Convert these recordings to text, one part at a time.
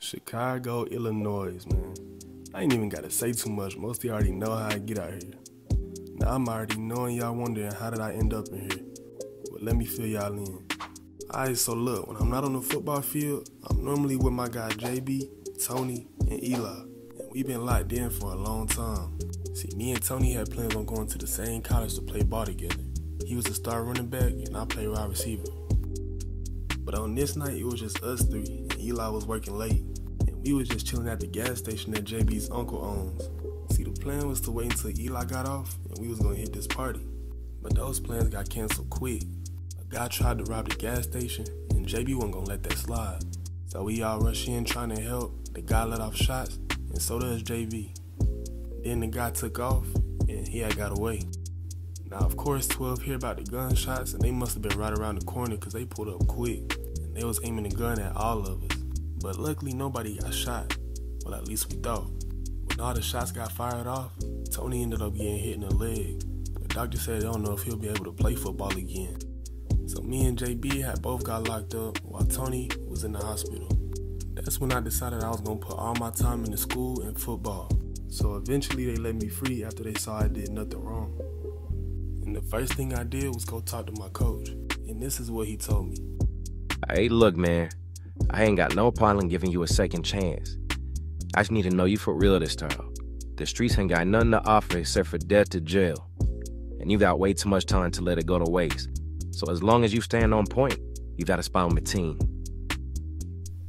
Chicago, Illinois, man. I ain't even gotta say too much. Most of y'all already know how I get out here. Now I'm already knowing y'all wondering how did I end up in here. But let me fill y'all in. Alright, so look, when I'm not on the football field, I'm normally with my guy JB, Tony, and Eli. And we've been locked in for a long time. See, me and Tony had plans on going to the same college to play ball together. He was a star running back, and I played wide receiver. But on this night, it was just us three, and Eli was working late. And we was just chilling at the gas station that JB's uncle owns. See, the plan was to wait until Eli got off, and we was gonna hit this party. But those plans got canceled quick. A guy tried to rob the gas station, and JB wasn't gonna let that slide. So we all rush in trying to help. The guy let off shots, and so does JB. Then the guy took off, and he had got away. Now, of course, 12 hear about the gunshots, and they must have been right around the corner because they pulled up quick. And they was aiming the gun at all of us. But luckily, nobody got shot. Well, at least we thought. When all the shots got fired off, Tony ended up getting hit in the leg. The doctor said they don't know if he'll be able to play football again. So me and JB had both got locked up while Tony was in the hospital. That's when I decided I was going to put all my time into school and football. So eventually they let me free after they saw I did nothing wrong. And the first thing I did was go talk to my coach. And this is what he told me. Hey, look, man. I ain't got no problem giving you a second chance. I just need to know you for real this time. The streets ain't got nothing to offer except for death to jail. And you got way too much time to let it go to waste. So as long as you stand on point, you got a spot on my team.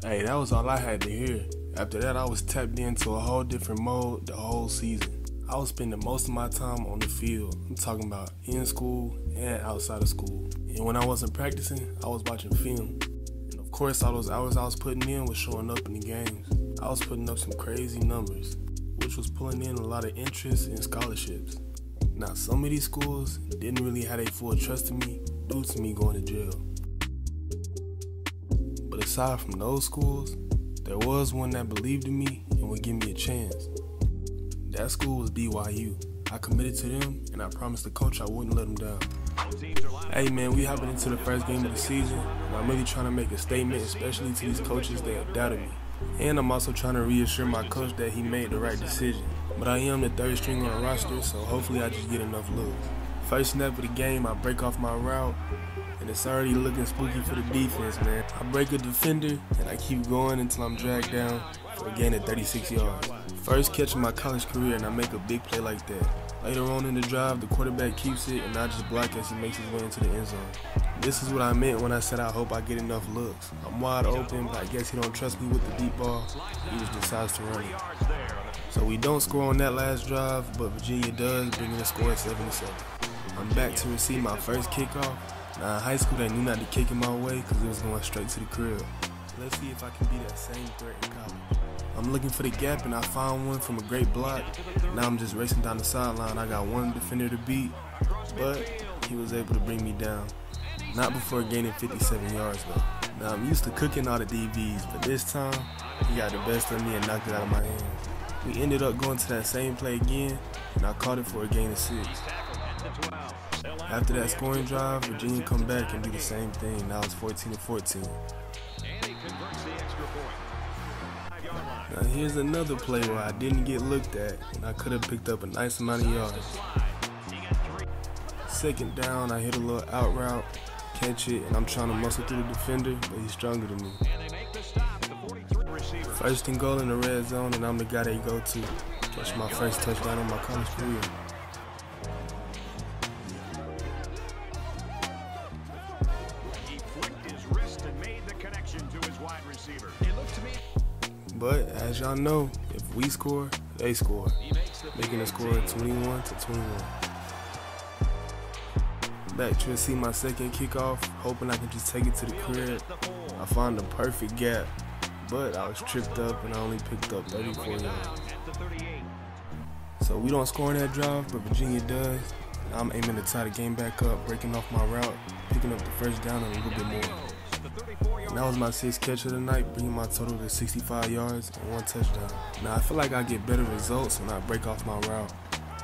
Hey, that was all I had to hear. After that, I was tapped into a whole different mode the whole season. I was spending most of my time on the field. I'm talking about in school and outside of school. And when I wasn't practicing, I was watching film. And of course, all those hours I was putting in was showing up in the games. I was putting up some crazy numbers, which was pulling in a lot of interest and scholarships. Now, some of these schools didn't really have their full trust in me due to me going to jail. But aside from those schools, there was one that believed in me and would give me a chance. That school was BYU. I committed to them, and I promised the coach I wouldn't let them down. Hey man, we hopping into the first game of the season, and I'm really trying to make a statement, especially to these coaches that have doubted me. And I'm also trying to reassure my coach that he made the right decision. But I am the third string on the roster, so hopefully I just get enough looks. First snap of the game, I break off my route, and it's already looking spooky for the defense, man. I break a defender, and I keep going until I'm dragged down for a gain of 36 yards. First catch in my college career, and I make a big play like that. Later on in the drive, the quarterback keeps it, and I just block as he makes his way into the end zone. This is what I meant when I said I hope I get enough looks. I'm wide open, but I guess he don't trust me with the deep ball. He just decides to run it. So we don't score on that last drive, but Virginia does, bringing the score at 7-7. I'm back to receive my first kickoff. Now in high school, they knew not to kick it my way because it was going straight to the crib. Let's see if I can be that same threat in college. I'm looking for the gap, and I found one from a great block. Now I'm just racing down the sideline. I got one defender to beat, but he was able to bring me down. Not before gaining 57 yards though. Now I'm used to cooking all the DBs, but this time, he got the best of me and knocked it out of my hands. We ended up going to that same play again, and I caught it for a gain of 6. After that scoring drive, Virginia come back and do the same thing. Now it's 14-14. Now here's another play where I didn't get looked at, and I could have picked up a nice amount of yards. Second down, I hit a little out route, catch it, and I'm trying to muscle through the defender, but he's stronger than me. First and goal in the red zone, and I'm the guy they go to. Catch my first touchdown in my college career. But as y'all know, if we score, they score, making the score 21-21. Back to receive my second kickoff, hoping I can just take it to the crib. I found the perfect gap, but I was tripped up and I only picked up 34 yards. So we don't score in that drive, but Virginia does. I'm aiming to tie the game back up, breaking off my route, picking up the first down and a little bit more. And that was my 6th catch of the night, bringing my total to 65 yards and 1 touchdown. Now I feel like I get better results when I break off my route.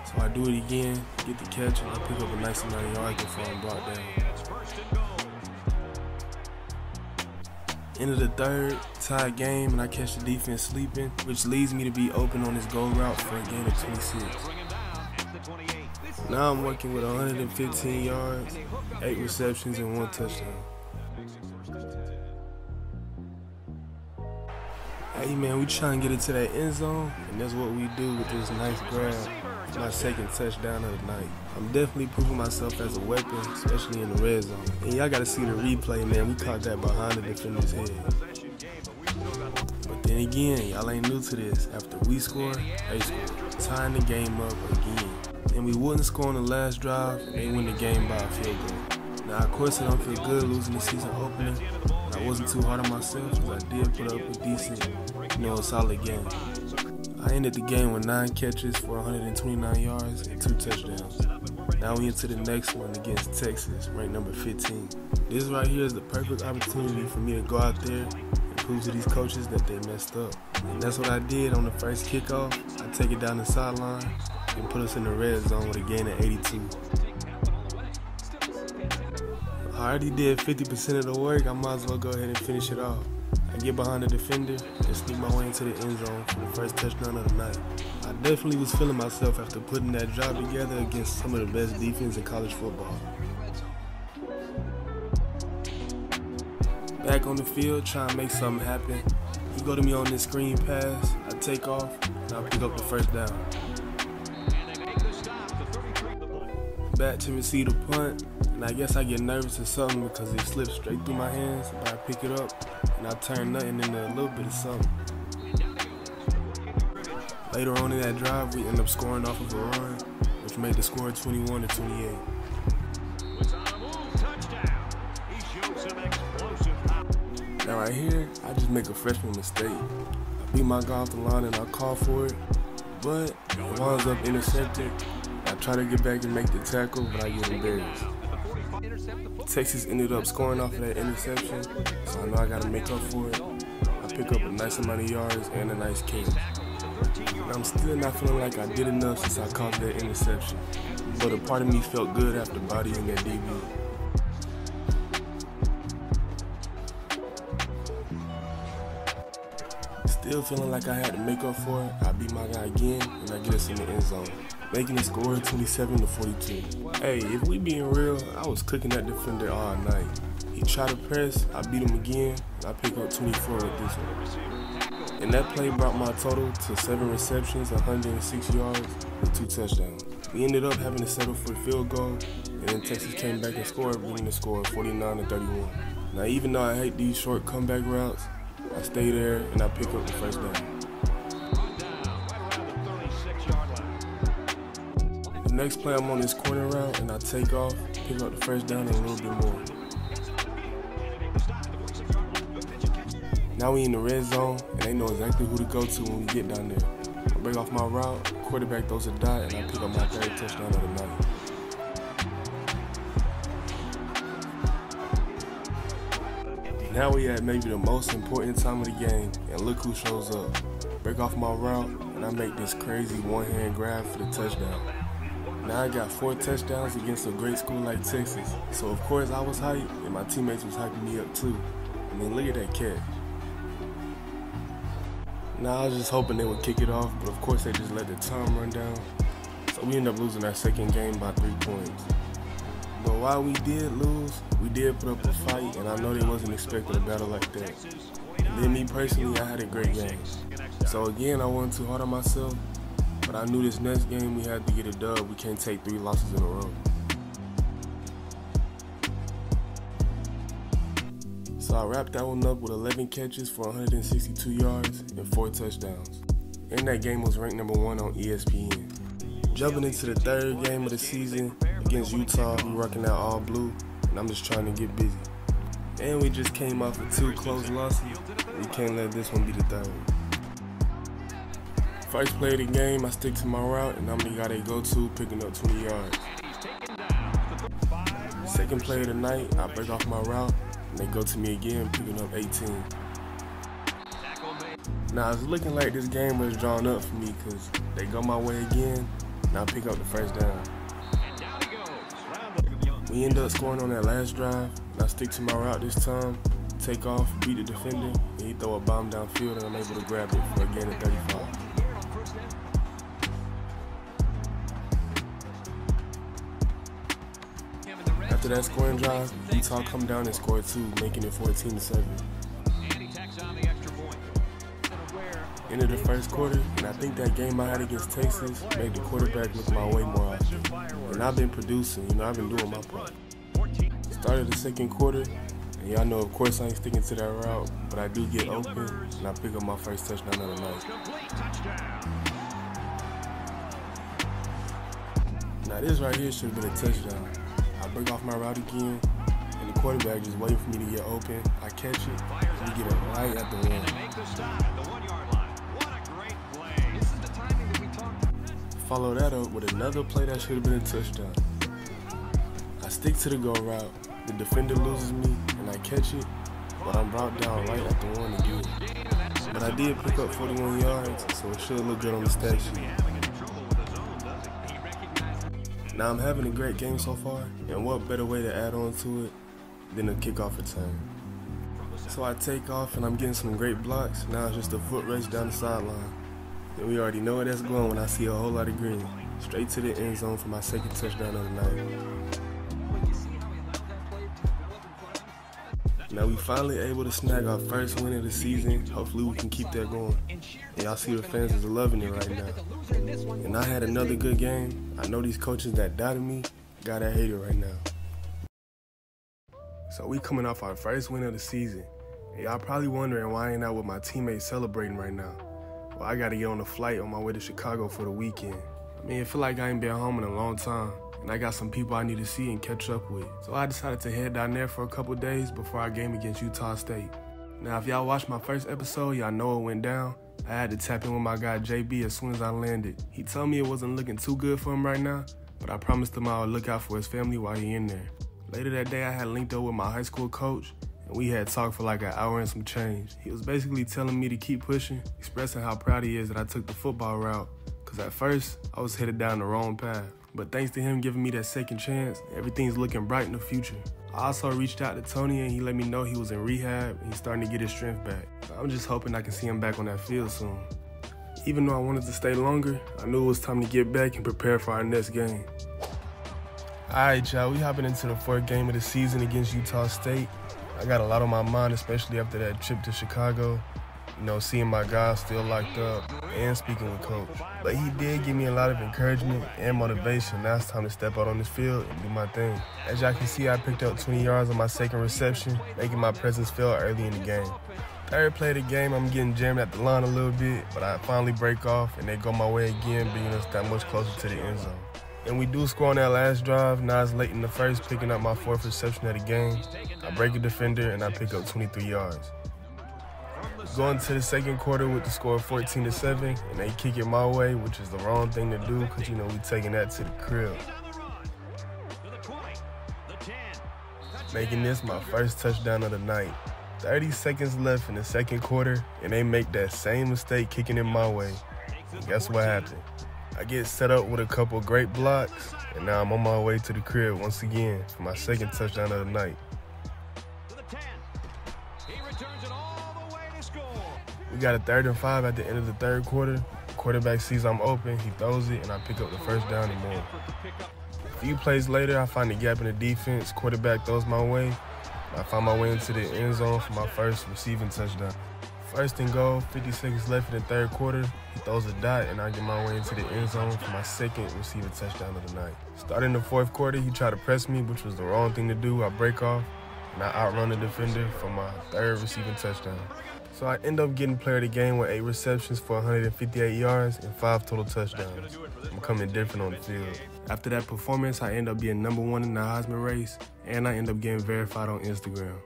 So I do it again, get the catch, and I pick up a nice amount of yards before I'm brought down. End of the third, tied game, and I catch the defense sleeping, which leads me to be open on this goal route for a gain of 26. Now I'm working with 115 yards, 8 receptions, and 1 touchdown. Hey man, we try and get into that end zone, and that's what we do with this nice grab. It's my second touchdown of the night. I'm definitely proving myself as a weapon, especially in the red zone. And y'all gotta see the replay, man. We caught that behind the defender's head. But then again, y'all ain't new to this. After we score, they score, tying the game up again. And we wouldn't score on the last drive, and they win the game by a field goal. Now, of course, I don't feel good losing the season opener. I wasn't too hard on myself, because I did put up a decent, a solid game. I ended the game with 9 catches for 129 yards and 2 touchdowns. Now we into the next one against Texas, ranked number 15. This right here is the perfect opportunity for me to go out there and prove to these coaches that they messed up. And that's what I did on the first kickoff. I take it down the sideline and put us in the red zone with a gain of 82. I already did 50% of the work, I might as well go ahead and finish it off. I get behind the defender and sneak my way into the end zone for the first touchdown of the night. I definitely was feeling myself after putting that job together against some of the best defense in college football. Back on the field, trying to make something happen. He go to me on this screen pass, I take off, and I pick up the first down. Back to receive the punt, and I guess I get nervous or something because it slips straight through my hands, but I pick it up, and I turn nothing into a little bit of something. Later on in that drive, we end up scoring off of a run, which made the score 21-28. Now right here, I just make a freshman mistake. I beat my guy off the line and I call for it, but it winds up intercepted. I try to get back and make the tackle, but I get embarrassed. Texas ended up scoring off of that interception, so I know I gotta make up for it. I pick up a nice amount of yards and a nice catch. And I'm still not feeling like I did enough since I caught that interception, but a part of me felt good after bodying that DB. Still feeling like I had to make up for it, I beat my guy again, and I get us in the end zone, making the score 27-42. Hey, if we being real, I was cooking that defender all night. He tried to press, I beat him again, and I pick up 24 with this one. And that play brought my total to 7 receptions, 106 yards, with 2 touchdowns. We ended up having to settle for a field goal, and then Texas came back and scored, bringing the score 49-31. Now, even though I hate these short comeback routes, I stay there and I pick up the first down. The next play I'm on this corner route and I take off, pick up the first down and a little bit more. Now we in the red zone and they know exactly who to go to when we get down there. I break off my route, quarterback throws a dot, and I pick up my 3rd touchdown of the night. Now we at maybe the most important time of the game, and look who shows up. Break off my route, and I make this crazy one-hand grab for the touchdown. Now I got 4 touchdowns against a great school like Texas, so of course I was hyped, and my teammates was hyping me up too. I mean, look at that catch. Now I was just hoping they would kick it off, but of course they just let the time run down. So we ended up losing our second game by 3 points. But while we did lose, we did put up a fight, and I know they wasn't expecting a battle like that. And then me personally, I had a great game. So again, I wasn't too hard on myself, but I knew this next game we had to get a dub. We can't take 3 losses in a row. So I wrapped that one up with 11 catches for 162 yards and 4 touchdowns. And that game was ranked number 1 on ESPN. Jumping into the 3rd game of the season against Utah, we rocking out all blue, and I'm just trying to get busy. And we just came off of 2 close losses. We can't let this one be the 3rd. First play of the game, I stick to my route, and I'm the guy they go to, picking up 20 yards. Second play of the night, I break off my route, and they go to me again, picking up 18. Now, it's looking like this game was drawn up for me because they go my way again, and I pick up the first down. We end up scoring on that last drive, and I stick to my route this time, take off, beat the defender, and he throw a bomb downfield, and I'm able to grab it for a gain of 35. After that scoring drive, Utah come down and score 2, making it 14-7. Into the first quarter, and I think that game I had against Texas made the quarterback look my way more often. And I've been producing, I've been doing my part. Started the second quarter, and y'all know, of course, I ain't sticking to that route, but I do get open, and I pick up my first touchdown of the night. Now this right here should have been a touchdown. I break off my route again, and the quarterback just waiting for me to get open. I catch it, and we get it right at the one. Follow that up with another play that should have been a touchdown. I stick to the go route, the defender loses me, and I catch it, but I'm brought down right at the one again. But I did pick up 41 yards, so it should look good on the stat sheet. Now I'm having a great game so far, and what better way to add on to it than a kickoff return. So I take off, and I'm getting some great blocks. Now it's just a foot race down the sideline. And we already know where that's going when I see a whole lot of green. Straight to the end zone for my second touchdown of the night. Now we finally able to snag our first win of the season. Hopefully we can keep that going. And y'all see the fans is loving it right now. And I had another good game. I know these coaches that doubted me gotta hate it right now. So we coming off our first win of the season. And y'all probably wondering why I ain't out with my teammates celebrating right now. Well, I gotta get on a flight on my way to Chicago for the weekend. I mean, it feel like I ain't been home in a long time, and I got some people I need to see and catch up with. So I decided to head down there for a couple days before our game against Utah State. Now, if y'all watched my first episode, y'all know it went down. I had to tap in with my guy JB as soon as I landed. He told me it wasn't looking too good for him right now, but I promised him I would look out for his family while he in there. Later that day, I had linked up with my high school coach, and we had talked for like an hour and some change. He was basically telling me to keep pushing, expressing how proud he is that I took the football route, because at first, I was headed down the wrong path. But thanks to him giving me that second chance, everything's looking bright in the future. I also reached out to Tony, and he let me know he was in rehab, and he's starting to get his strength back. I'm just hoping I can see him back on that field soon. Even though I wanted to stay longer, I knew it was time to get back and prepare for our next game. Alright, y'all, we hopping into the fourth game of the season against Utah State. I got a lot on my mind, especially after that trip to Chicago. Seeing my guys still locked up and speaking with coach. But he did give me a lot of encouragement and motivation. Now it's time to step out on this field and do my thing. As y'all can see, I picked up 20 yards on my second reception, making my presence felt early in the game. Third play of the game, I'm getting jammed at the line a little bit, but I finally break off and they go my way again, bringing us that much closer to the end zone. And we do score on that last drive. Now it's late in the first, picking up my fourth reception of the game. I break a defender and I pick up 23 yards. Going to the second quarter with the score of 14-7, and they kick it my way, which is the wrong thing to do because, we taking that to the crib. Making this my first touchdown of the night. 30 seconds left in the second quarter, and they make that same mistake kicking it my way. And guess what happened? I get set up with a couple great blocks, and now I'm on my way to the crib once again for my second touchdown of the night. We got a 3rd and 5 at the end of the third quarter. The quarterback sees I'm open, he throws it, and I pick up the first down and more. A few plays later, I find a gap in the defense. Quarterback throws my way, and I find my way into the end zone for my first receiving touchdown. 1st and goal, 50 seconds left in the third quarter. He throws a dot, and I get my way into the end zone for my second receiving touchdown of the night. Starting the fourth quarter, he tried to press me, which was the wrong thing to do. I break off, and I outrun the defender for my 3rd receiving touchdown. So I end up getting player of the game with 8 receptions for 158 yards and 5 total touchdowns. I'm coming different on the field. After that performance, I end up being #1 in the Heisman race, and I end up getting verified on Instagram.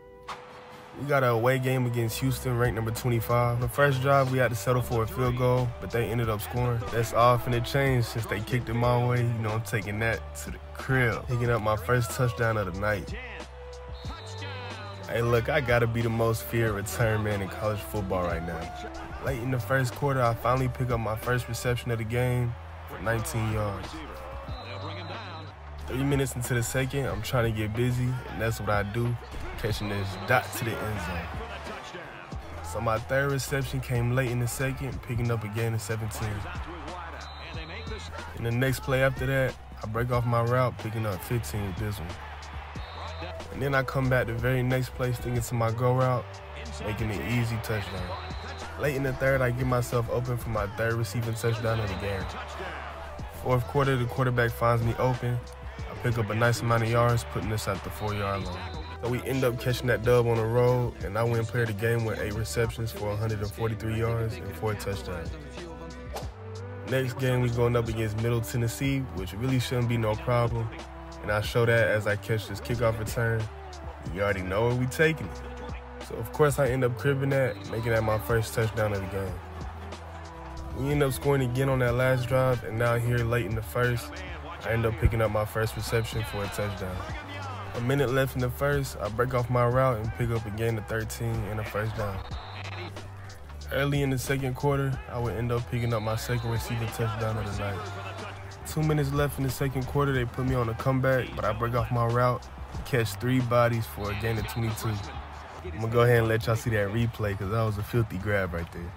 We got an away game against Houston, ranked number 25. The first drive, we had to settle for a field goal, but they ended up scoring. That's all finna change since they kicked it my way. I'm taking that to the crib. Picking up my first touchdown of the night. Hey, look, I gotta be the most feared return man in college football right now. Late in the first quarter, I finally pick up my first reception of the game for 19 yards. 3 minutes into the second, I'm trying to get busy, and that's what I do. catching this dot to the end zone. So my third reception came late in the second, picking up a gain of 17. In the next play after that, I break off my route, picking up 15 with this one. And then I come back the very next play, sticking to my go route, making an easy touchdown. Late in the third, I get myself open for my third receiving touchdown of the game. Fourth quarter, the quarterback finds me open. I pick up a nice amount of yards, putting us at the 4-yard line. So we end up catching that dub on the road, and I win player of the game with 8 receptions for 143 yards and 4 touchdowns. Next game, we going up against Middle Tennessee, which really shouldn't be no problem. And I show that as I catch this kickoff return. You already know where we taking it. So of course I end up cribbing that, making that my first touchdown of the game. We end up scoring again on that last drive, and now here late in the first, I end up picking up my first reception for a touchdown. A minute left in the first, I break off my route and pick up a gain of 13 and a first down. Early in the second quarter, I would end up picking up my second receiving touchdown of the night. 2 minutes left in the second quarter, they put me on a comeback, but I break off my route, catch 3 bodies for a gain of 22. I'm gonna go ahead and let y'all see that replay because that was a filthy grab right there.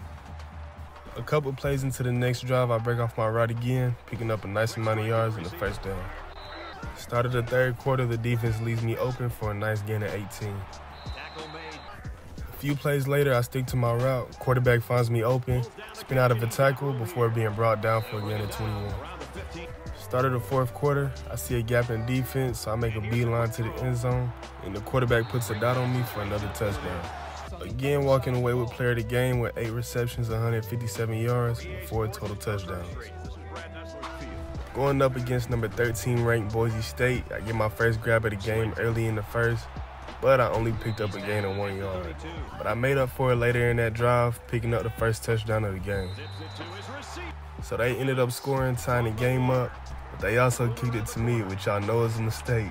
A couple plays into the next drive, I break off my route again, picking up a nice amount of yards and a first down. Start of the third quarter, the defense leaves me open for a nice gain of 18. A few plays later, I stick to my route. Quarterback finds me open, spin out of a tackle before being brought down for a gain of 21. Start of the fourth quarter, I see a gap in defense, so I make a beeline to the end zone, and the quarterback puts a dot on me for another touchdown. Again, walking away with player of the game with 8 receptions, 157 yards, and 4 total touchdowns. Going up against number 13 ranked Boise State, I get my first grab of the game early in the first, but I only picked up a gain of 1 yard. But I made up for it later in that drive, picking up the first touchdown of the game. So they ended up scoring, tying the game up, but they also kicked it to me, which y'all know is a mistake.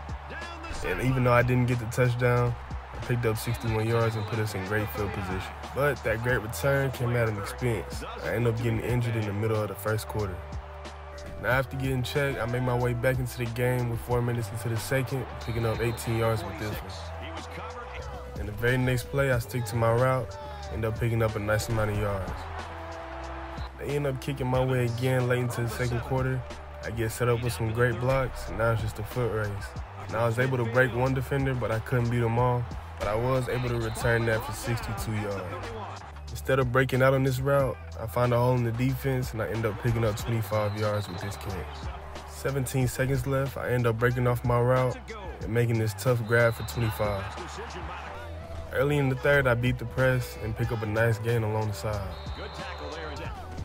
And even though I didn't get the touchdown, I picked up 61 yards and put us in great field position. But that great return came at an expense. I ended up getting injured in the middle of the first quarter. Now after getting checked, I made my way back into the game with 4 minutes into the second, picking up 18 yards with this one. In the very next play, I stick to my route, end up picking up a nice amount of yards. They end up kicking my way again late into the second quarter. I get set up with some great blocks, and now it's just a foot race. And I was able to break one defender, but I couldn't beat them all. But I was able to return that for 62 yards. Instead of breaking out on this route, I find a hole in the defense, and I end up picking up 25 yards with this catch. 17 seconds left, I end up breaking off my route and making this tough grab for 25. Early in the third, I beat the press and pick up a nice gain along the side.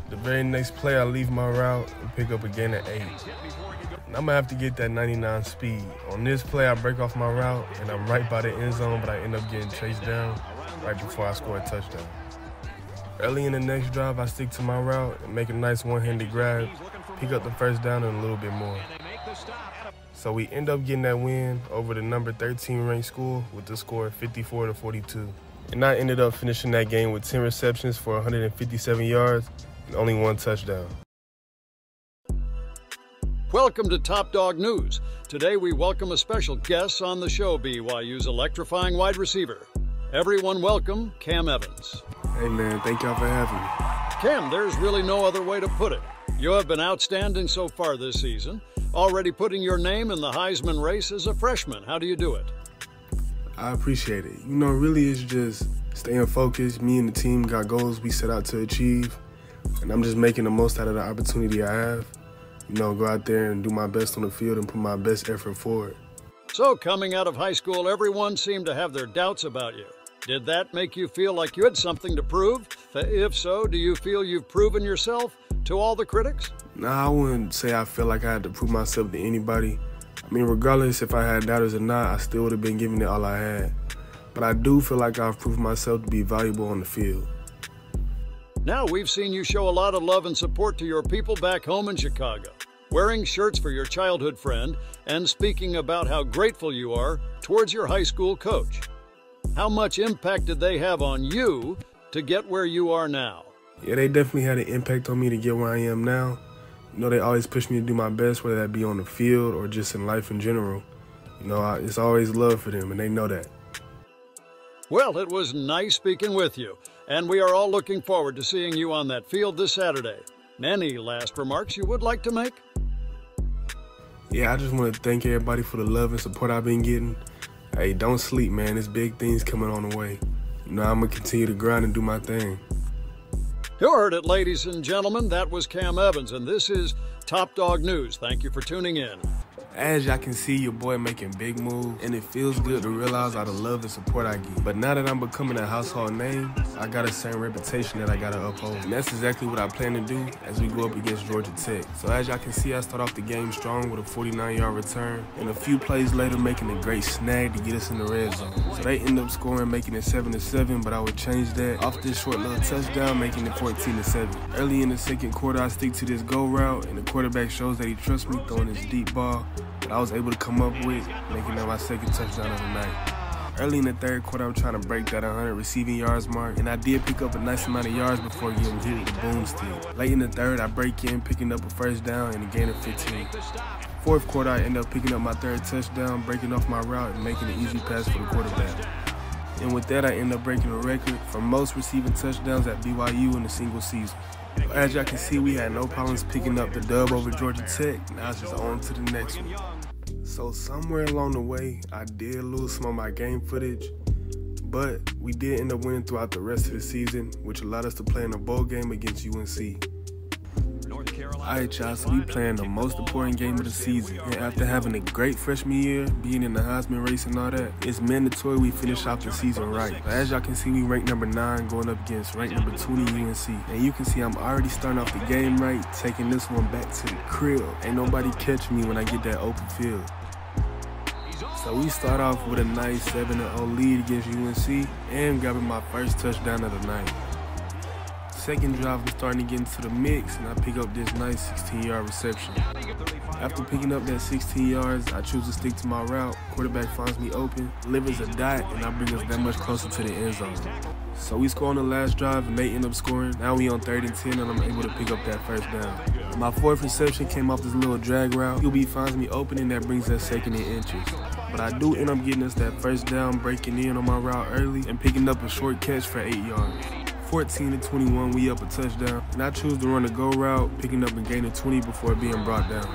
The very next play, I leave my route and pick up a gain of 8. And I'm gonna have to get that 99 speed. On this play, I break off my route and I'm right by the end zone, but I end up getting chased down right before I score a touchdown. Early in the next drive, I stick to my route and make a nice one-handed grab, pick up the first down and a little bit more. So we end up getting that win over the number 13 ranked school with the score of 54-42. And I ended up finishing that game with 10 receptions for 157 yards and only 1 touchdown. Welcome to Top Dog News. Today we welcome a special guest on the show, BYU's electrifying wide receiver. Everyone welcome Cam Evans. Hey man, thank y'all for having me. Cam, there's really no other way to put it. You have been outstanding so far this season, already putting your name in the Heisman race as a freshman. How do you do it? I appreciate it. You know, really it's just staying focused. Me and the team got goals we set out to achieve, and I'm just making the most out of the opportunity I have. You know, go out there and do my best on the field and put my best effort forward. So, coming out of high school, everyone seemed to have their doubts about you. Did that make you feel like you had something to prove? If so, do you feel you've proven yourself to all the critics? Nah, I wouldn't say I feel like I had to prove myself to anybody. I mean, regardless if I had doubters or not, I still would have been giving it all I had. But I do feel like I've proved myself to be valuable on the field. Now we've seen you show a lot of love and support to your people back home in Chicago, wearing shirts for your childhood friend and speaking about how grateful you are towards your high school coach. How much impact did they have on you to get where you are now? Yeah, they definitely had an impact on me to get where I am now. You know, they always push me to do my best, whether that be on the field or just in life in general. You know, it's always love for them, and they know that. Well, it was nice speaking with you, and we are all looking forward to seeing you on that field this Saturday. Any last remarks you would like to make? Yeah, I just want to thank everybody for the love and support I've been getting. Hey, don't sleep, man. There's big things coming on the way. You know, I'm going to continue to grind and do my thing. You heard it, ladies and gentlemen. That was Cam Evans, and this is Top Dog News. Thank you for tuning in. As y'all can see, your boy making big moves, and it feels good to realize all the love and support I get. But now that I'm becoming a household name, I got a certain reputation that I gotta uphold. And that's exactly what I plan to do as we go up against Georgia Tech. So as y'all can see, I start off the game strong with a 49-yard return, and a few plays later making a great snag to get us in the red zone. So they end up scoring, making it 7-7, but I would change that off this short little touchdown, making it 14-7. Early in the second quarter, I stick to this go route, and the quarterback shows that he trusts me, throwing this deep ball that I was able to come up with, making that my second touchdown of the night. Early in the third quarter, I'm trying to break that 100 receiving yards mark, and I did pick up a nice amount of yards before getting hit with the boomstick. Late in the third, I break in, picking up a first down and a gain of 15. Fourth quarter, I end up picking up my third touchdown, breaking off my route and making an easy pass for the quarterback. And with that, I end up breaking a record for most receiving touchdowns at BYU in a single season. As y'all can see, we had no problems picking up the dub over Georgia Tech. Now it's just on to the next one. So somewhere along the way, I did lose some of my game footage, but we did end up winning throughout the rest of the season, which allowed us to play in a bowl game against UNC. Alright y'all, so we playing the most important game of the season, and after having a great freshman year, being in the Heisman race and all that, it's mandatory we finish out the season right. But as y'all can see, we ranked number 9 going up against ranked number 20 UNC. And you can see I'm already starting off the game right, taking this one back to the crib. Ain't nobody catch me when I get that open field. So we start off with a nice 7-0 lead against UNC and grabbing my first touchdown of the night. Second drive, I'm starting to get into the mix, and I pick up this nice 16-yard reception. After picking up that 16 yards, I choose to stick to my route. Quarterback finds me open, delivers a dot, and I bring us that much closer to the end zone. So we score on the last drive, and they end up scoring. Now we on 3rd and 10, and I'm able to pick up that first down. My fourth reception came off this little drag route. QB finds me open, and that brings us 2nd and inches. But I do end up getting us that first down, breaking in on my route early, and picking up a short catch for 8 yards. 14-21, we up a touchdown, and I choose to run a go route, picking up a gain of 20 before being brought down.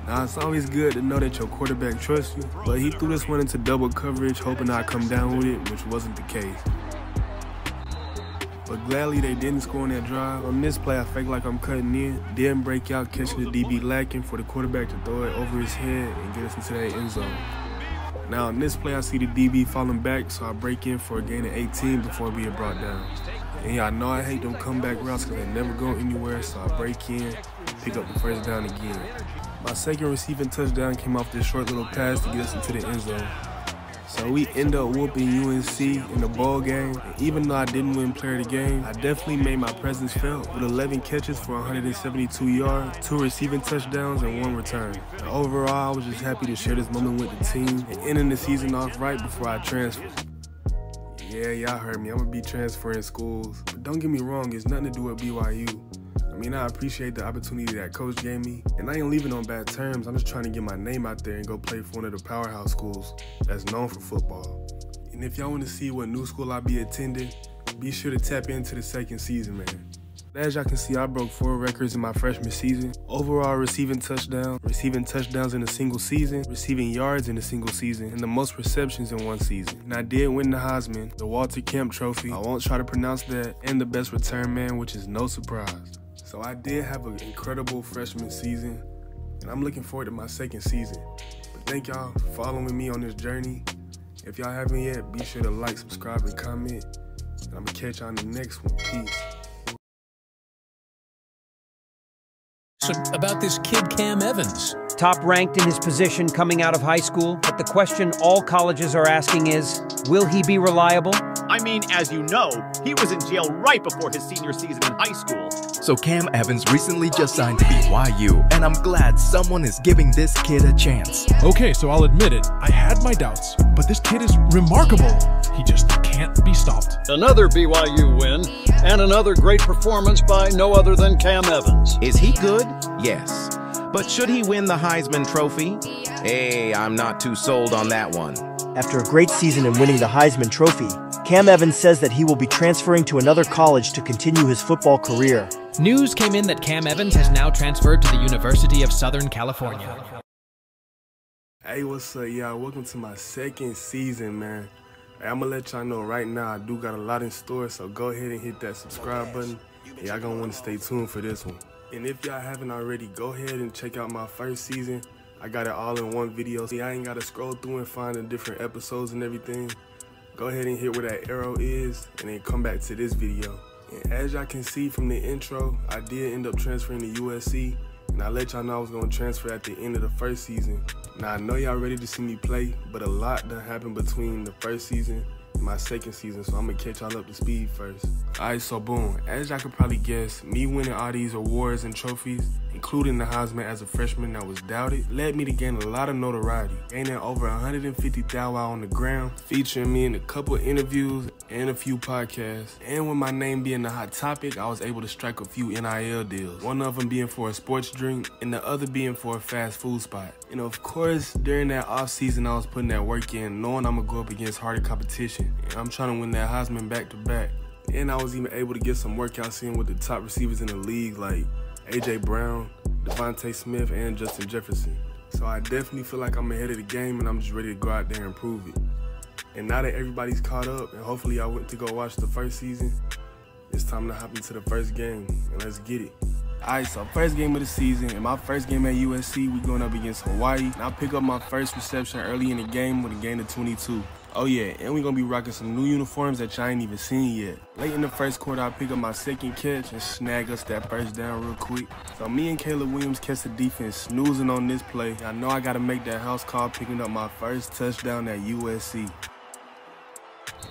Now, it's always good to know that your quarterback trusts you, but he threw this one into double coverage, hoping I'd come down with it, which wasn't the case. But gladly, they didn't score on that drive. On this play, I fake like I'm cutting in, then break out, catching the DB lacking for the quarterback to throw it over his head and get us into that end zone. Now, in this play, I see the DB falling back, so I break in for a gain of 18 before being brought down. And y'all know I hate them comeback routes because they never go anywhere, so I break in, pick up the first down again. My second receiving touchdown came off this short little pass to get us into the end zone. So we end up whooping UNC in the bowl game, and even though I didn't win player of the game, I definitely made my presence felt with 11 catches for 172 yards, 2 receiving touchdowns, and 1 return. And overall, I was just happy to share this moment with the team and ending the season off right before I transferred. Yeah, y'all heard me, I'm gonna be transferring schools. But don't get me wrong, it's nothing to do with BYU. I mean, I appreciate the opportunity that coach gave me, and I ain't leaving on bad terms. I'm just trying to get my name out there and go play for one of the powerhouse schools that's known for football. And if y'all want to see what new school I'll be attending, be sure to tap into the second season, man. As y'all can see, I broke 4 records in my freshman season. Overall receiving touchdowns in a single season, receiving yards in a single season, and the most receptions in one season. And I did win the Heisman, the Walter Kemp Trophy, I won't try to pronounce that, and the best return man, which is no surprise. So I did have an incredible freshman season, and I'm looking forward to my second season. But thank y'all for following me on this journey. If y'all haven't yet, be sure to like, subscribe, and comment. And I'm gonna catch y'all on the next one. Peace. So about this kid, Cam Evans. Top ranked in his position coming out of high school, but the question all colleges are asking is, will he be reliable? I mean, as you know, he was in jail right before his senior season in high school. So Cam Evans recently just signed to BYU, and I'm glad someone is giving this kid a chance. Okay, so I'll admit it, I had my doubts, but this kid is remarkable. He just can't be stopped. Another BYU win, and another great performance by no other than Cam Evans. Is he good? Yes. But should he win the Heisman Trophy? Hey, I'm not too sold on that one. After a great season and winning the Heisman Trophy, Cam Evans says that he will be transferring to another college to continue his football career. News came in that Cam Evans has now transferred to the University of Southern California. Hey, what's up, y'all? Welcome to my second season, man. Hey, I'm gonna let y'all know right now I do got a lot in store, so go ahead and hit that subscribe button. And y'all gonna want to stay tuned for this one. And if y'all haven't already, go ahead and check out my first season. I got it all in one video. See, I ain't gotta scroll through and find the different episodes and everything. Go ahead and hit where that arrow is, and then come back to this video. And as y'all can see from the intro, I did end up transferring to USC. And I let y'all know I was gonna transfer at the end of the first season. Now I know y'all ready to see me play, but a lot done happened between the first season and my second season, so I'm gonna catch y'all up to speed first. Alright, so boom, as y'all could probably guess, me winning all these awards and trophies, including the Heisman as a freshman that was doubted, led me to gain a lot of notoriety, gaining over 150,000 on the ground, featuring me in a couple of interviews and a few podcasts. And with my name being the hot topic, I was able to strike a few NIL deals, one of them being for a sports drink and the other being for a fast food spot. And of course, during that off season, I was putting that work in, knowing I'm gonna go up against harder competition, and I'm trying to win that Heisman back to back. And I was even able to get some workouts in with the top receivers in the league like AJ Brown, Devontae Smith, and Justin Jefferson. So I definitely feel like I'm ahead of the game, and I'm just ready to go out there and prove it. And now that everybody's caught up, and hopefully y'all went to go watch the first season, it's time to hop into the first game, and let's get it. Alright, so first game of the season, and my first game at USC, we going up against Hawaii. And I pick up my first reception early in the game with a gain of 22. Oh yeah, and we gonna be rocking some new uniforms that y'all ain't even seen yet. Late in the first quarter, I pick up my second catch and snag us that first down real quick. So me and Caleb Williams catch the defense snoozing on this play. I know I gotta make that house call, picking up my first touchdown at USC.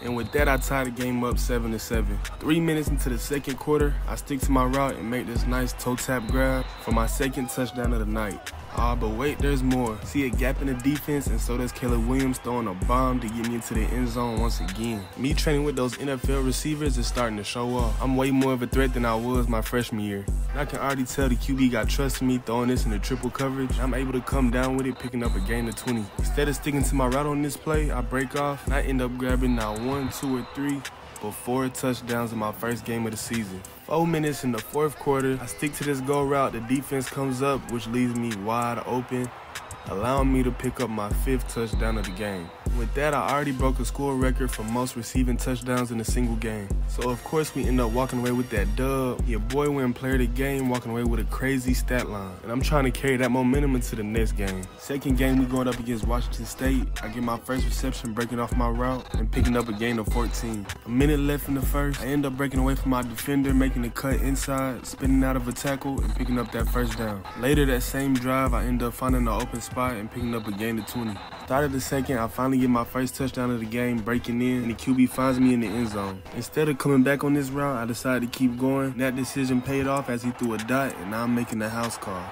And with that, I tie the game up 7-7. 3 minutes into the second quarter, I stick to my route and make this nice toe tap grab for my second touchdown of the night. But wait, there's more. See a gap in the defense, and so does Caleb Williams throwing a bomb to get me into the end zone once again. Me training with those NFL receivers is starting to show off. I'm way more of a threat than I was my freshman year. And I can already tell the QB got trust in me throwing this in the triple coverage. I'm able to come down with it, picking up a gain of 20. Instead of sticking to my route on this play, I break off, and I end up grabbing not 1, 2, or 3, but 4 touchdowns in my first game of the season. 4 minutes in the fourth quarter, I stick to this go route, the defense comes up, which leaves me wide open, allowing me to pick up my 5th touchdown of the game. With that, I already broke a school record for most receiving touchdowns in a single game. So of course we end up walking away with that dub. Your boy went player of the game, walking away with a crazy stat line. And I'm trying to carry that momentum into the next game. Second game, we going up against Washington State. I get my first reception, breaking off my route and picking up a gain of 14. A minute left in the first, I end up breaking away from my defender, making a cut inside, spinning out of a tackle, and picking up that first down. Later that same drive, I end up finding an open spot and picking up a gain of 20. Started the second, I finally get my first touchdown of the game, breaking in, and the QB finds me in the end zone. Instead of coming back on this route, I decided to keep going. That decision paid off as he threw a dot, and now I'm making the house call.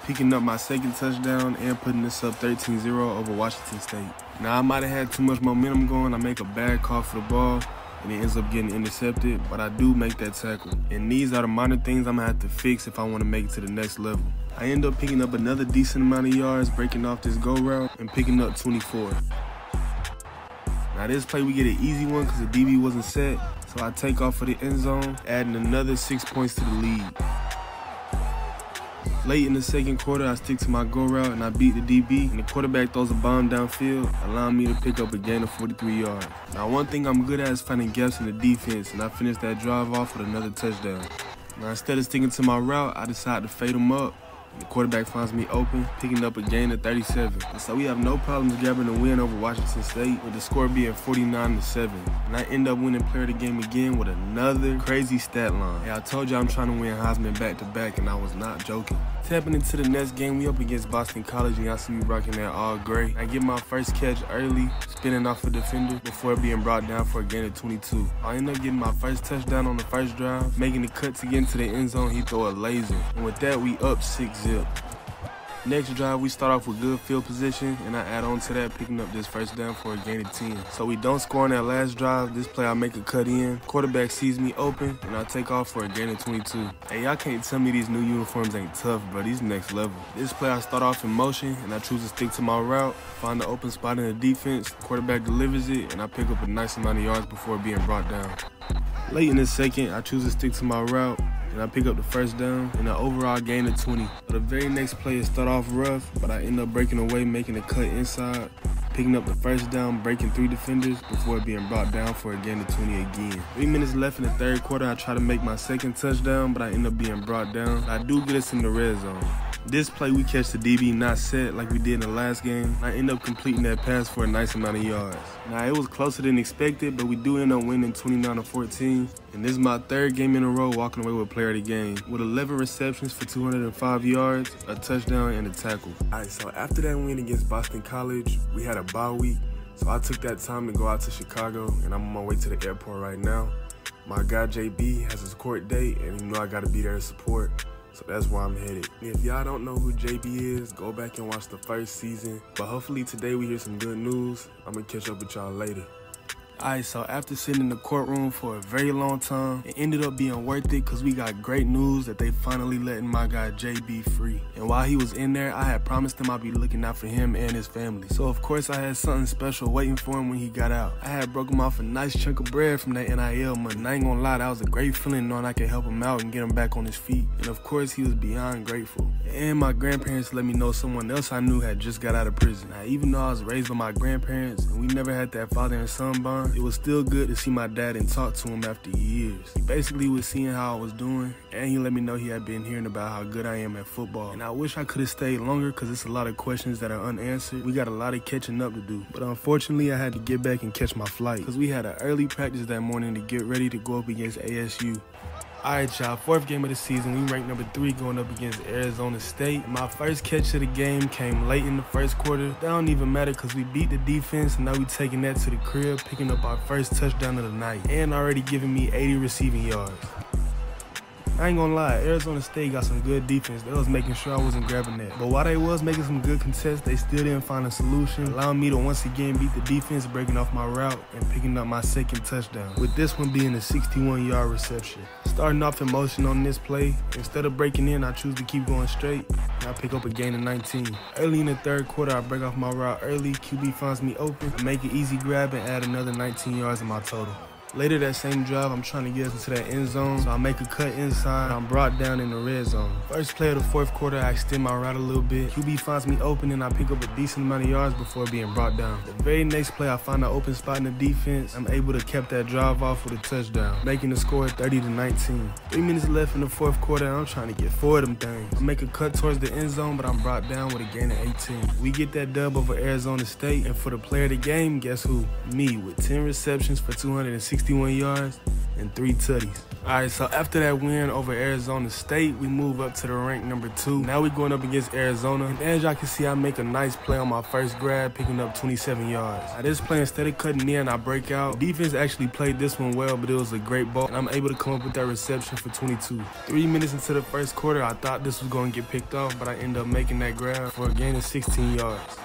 Picking up my second touchdown and putting this up 13-0 over Washington State. Now I might have had too much momentum going. I make a bad call for the ball, and it ends up getting intercepted, but I do make that tackle. And these are the minor things I'm gonna have to fix if I wanna make it to the next level. I end up picking up another decent amount of yards, breaking off this go route and picking up 24. Now this play we get an easy one because the DB wasn't set, so I take off for the end zone, adding another 6 points to the lead. Late in the second quarter, I stick to my go route and I beat the DB, and the quarterback throws a bomb downfield, allowing me to pick up a gain of 43 yards. Now one thing I'm good at is finding gaps in the defense, and I finished that drive off with another touchdown. Now instead of sticking to my route, I decide to fade him up. The quarterback finds me open, picking up a gain of 37. And so we have no problems grabbing a win over Washington State, with the score being 49-7. And I end up winning player of the game again with another crazy stat line. Hey, I told you I'm trying to win Heisman back-to-back, and I was not joking. Tapping into the next game, we up against Boston College, and y'all see me rocking that all gray. I get my first catch early, spinning off a defender before being brought down for a gain of 22. I end up getting my first touchdown on the first drive, making the cut to get into the end zone. He throw a laser, and with that, we up 6-0. Next drive, we start off with good field position, and I add on to that, picking up this first down for a gain of 10. So we don't score on that last drive. This play, I make a cut in. Quarterback sees me open, and I take off for a gain of 22. Hey, y'all can't tell me these new uniforms ain't tough, bro. These next level. This play, I start off in motion, and I choose to stick to my route, find the open spot in the defense. Quarterback delivers it, and I pick up a nice amount of yards before being brought down. Late in the second, I choose to stick to my route, and I pick up the first down and an overall gain of 20. But the very next play, it start off rough, but I end up breaking away, making a cut inside, picking up the first down, breaking 3 defenders before being brought down for a gain of 20 again. 3 minutes left in the third quarter, I try to make my second touchdown, but I end up being brought down. I do get us in the red zone. This play, we catch the DB not set like we did in the last game. I end up completing that pass for a nice amount of yards. Now, it was closer than expected, but we do end up winning 29-14. And this is my 3rd game in a row walking away with player of the game, with 11 receptions for 205 yards, a touchdown, and a tackle. All right, so after that win against Boston College, we had a bye week. So I took that time to go out to Chicago, and I'm on my way to the airport right now. My guy JB has his court date, and you know I got to be there to support. So that's where I'm headed. If y'all don't know who JB is, go back and watch the first season. But hopefully today we hear some good news. I'm gonna catch up with y'all later. Alright, so after sitting in the courtroom for a very long time, it ended up being worth it because we got great news that they finally letting my guy JB free. And while he was in there, I had promised him I'd be looking out for him and his family. So of course I had something special waiting for him when he got out. I had broke him off a nice chunk of bread from that NIL money. And I ain't gonna lie, that was a great feeling knowing I could help him out and get him back on his feet. And of course he was beyond grateful. And my grandparents let me know someone else I knew had just got out of prison. Now, even though I was raised by my grandparents and we never had that father and son bond, it was still good to see my dad and talk to him after years. He basically was seeing how I was doing, and he let me know he had been hearing about how good I am at football. And I wish I could have stayed longer because it's a lot of questions that are unanswered. We got a lot of catching up to do. But unfortunately, I had to get back and catch my flight because we had an early practice that morning to get ready to go up against ASU. Alright, y'all, 4th game of the season, we ranked number 3 going up against Arizona State. And my first catch of the game came late in the first quarter. That don't even matter because we beat the defense, and now we taking that to the crib, picking up our first touchdown of the night, and already giving me 80 receiving yards. I ain't gonna lie, Arizona State got some good defense. They was making sure I wasn't grabbing that. But while they was making some good contests, they still didn't find a solution, allowing me to once again beat the defense, breaking off my route and picking up my second touchdown, with this one being a 61-yard reception. Starting off in motion on this play, instead of breaking in, I choose to keep going straight, and I pick up a gain of 19. Early in the third quarter, I break off my route early, QB finds me open, make an easy grab and add another 19 yards in my total. Later that same drive, I'm trying to get us into that end zone, so I make a cut inside, and I'm brought down in the red zone. First play of the 4th quarter, I extend my route a little bit. QB finds me open, and I pick up a decent amount of yards before being brought down. The very next play, I find an open spot in the defense. I'm able to cap that drive off with a touchdown, making the score 30-19. 3 minutes left in the 4th quarter, and I'm trying to get 4 of them things. I make a cut towards the end zone, but I'm brought down with a gain of 18. We get that dub over Arizona State, and for the player of the game, guess who? Me, with 10 receptions for 261 yards and 3 tutties. Alright, so after that win over Arizona State, we move up to the rank number 2. Now we're going up against Arizona, and as y'all can see, I make a nice play on my first grab, picking up 27 yards. Now this play, instead of cutting in, I break out. The defense actually played this one well, but it was a great ball, and I'm able to come up with that reception for 22. 3 minutes into the first quarter, I thought this was going to get picked off, but I end up making that grab for a gain of 16 yards.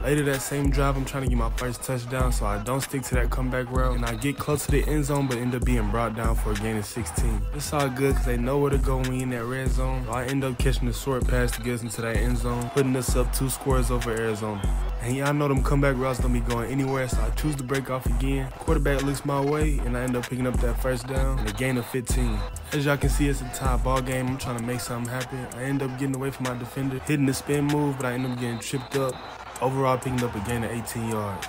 Later that same drive, I'm trying to get my first touchdown, so I don't stick to that comeback route, and I get close to the end zone, but end up being brought down for a gain of 16. It's all good because they know where to go when we in that red zone, so I end up catching the short pass to get us into that end zone, putting us up 2 scores over Arizona. And y'all know them comeback routes don't be going anywhere, so I choose to break off again. Quarterback looks my way, and I end up picking up that first down and a gain of 15. As y'all can see, it's a tie ball game. I'm trying to make something happen. I end up getting away from my defender, hitting the spin move, but I end up getting tripped up. Overall, picking up a gain of 18 yards.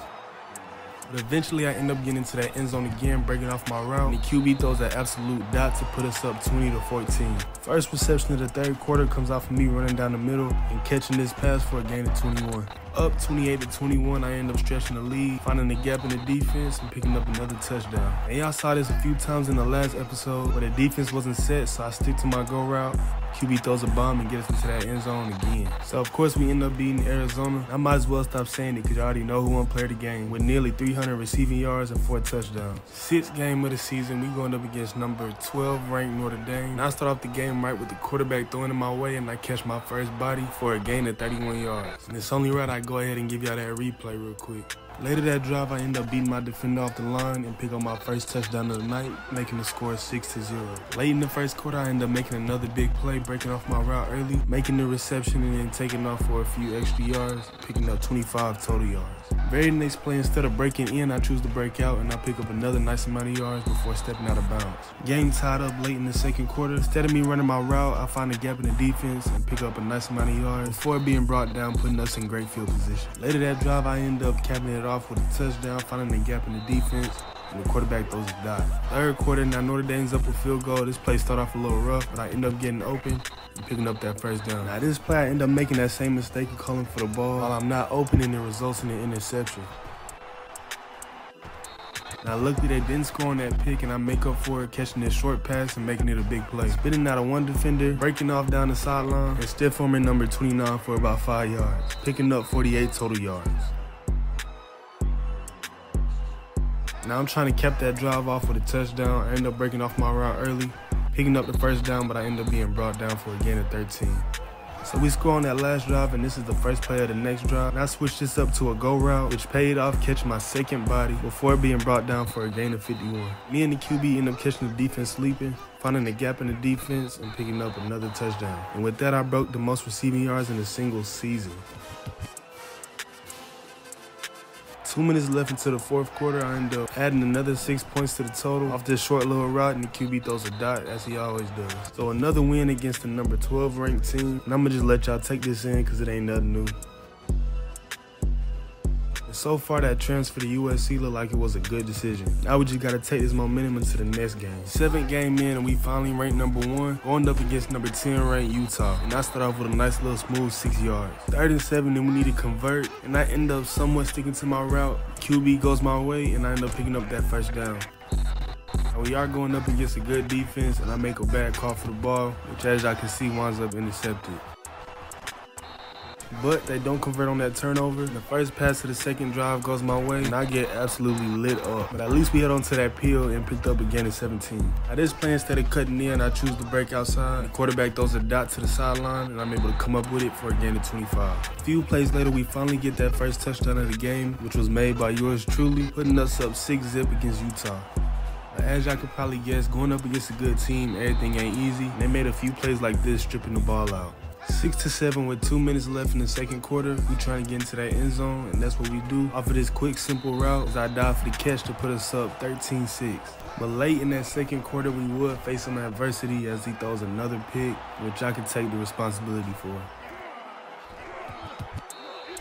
But eventually, I end up getting into that end zone again, breaking off my route. And the QB throws that absolute dot to put us up 20-14. First reception of the third quarter comes out from me running down the middle and catching this pass for a gain of 21. Up 28-21, I end up stretching the lead, finding the gap in the defense and picking up another touchdown. And y'all saw this a few times in the last episode, where the defense wasn't set, so I stick to my go route. QB throws a bomb and gets into that end zone again. So of course we end up beating Arizona. I might as well stop saying it because you already know who won player of the game with nearly 300 receiving yards and 4 touchdowns. 6th game of the season, we going up against number 12 ranked Notre Dame. And I start off the game right with the quarterback throwing in my way and I catch my first body for a gain of 31 yards. And it's only right I go ahead and give y'all that replay real quick. Later that drive, I end up beating my defender off the line and pick up my first touchdown of the night, making the score 6-0. Late in the first quarter, I end up making another big play, breaking off my route early, making the reception and then taking off for a few extra yards, picking up 25 total yards. Very next play, instead of breaking in, I choose to break out and I pick up another nice amount of yards before stepping out of bounds. Game tied up late in the second quarter. Instead of me running my route, I find a gap in the defense and pick up a nice amount of yards before being brought down, putting us in great field position. Later that drive, I end up capping it off with a touchdown, finding a gap in the defense, and the quarterback throws a dot. Third quarter, now Notre Dame's up a field goal. This play start off a little rough, but I end up getting open and picking up that first down. Now this play, I end up making that same mistake of calling for the ball while I'm not open, and it results in an interception. Now luckily they didn't score on that pick and I make up for it catching this short pass and making it a big play. Spitting out of one defender, breaking off down the sideline, and stiff arming number 29 for about 5 yards, picking up 48 total yards. Now I'm trying to cap that drive off with a touchdown. I end up breaking off my route early, picking up the first down, but I end up being brought down for a gain of 13. So we score on that last drive, and this is the first play of the next drive. And I switched this up to a go route, which paid off catching my second body before being brought down for a gain of 51. Me and the QB end up catching the defense sleeping, finding a gap in the defense, and picking up another touchdown. And with that, I broke the most receiving yards in a single season. 2 minutes left into the fourth quarter, I end up adding another 6 points to the total off this short little route, and the QB throws a dot, as he always does. So another win against the number 12 ranked team, and I'm gonna just let y'all take this in because it ain't nothing new. So far, that transfer to USC looked like it was a good decision. Now we just gotta take this momentum into the next game. 7th game in, and we finally ranked number 1, going up against number 10 ranked Utah. And I start off with a nice little smooth 6 yards. 3rd and 7, and we need to convert, and I end up somewhat sticking to my route. QB goes my way, and I end up picking up that first down. And we are going up against a good defense, and I make a bad call for the ball, which as y'all can see winds up intercepted. But they don't convert on that turnover. The first pass of the second drive goes my way, and I get absolutely lit up. But at least we held on to that peel and picked up a gain of 17. Now this play, instead of cutting in, I choose to break outside. The quarterback throws a dot to the sideline, and I'm able to come up with it for a gain of 25. A few plays later, we finally get that first touchdown of the game, which was made by yours truly, putting us up 6-zip against Utah. As y'all could probably guess, going up against a good team, everything ain't easy. They made a few plays like this, stripping the ball out. 6-7 with 2 minutes left in the second quarter. We trying to get into that end zone, and that's what we do. Off of this quick, simple route, as I dive for the catch to put us up 13-6. But late in that second quarter, we would face some adversity as he throws another pick, which I could take the responsibility for.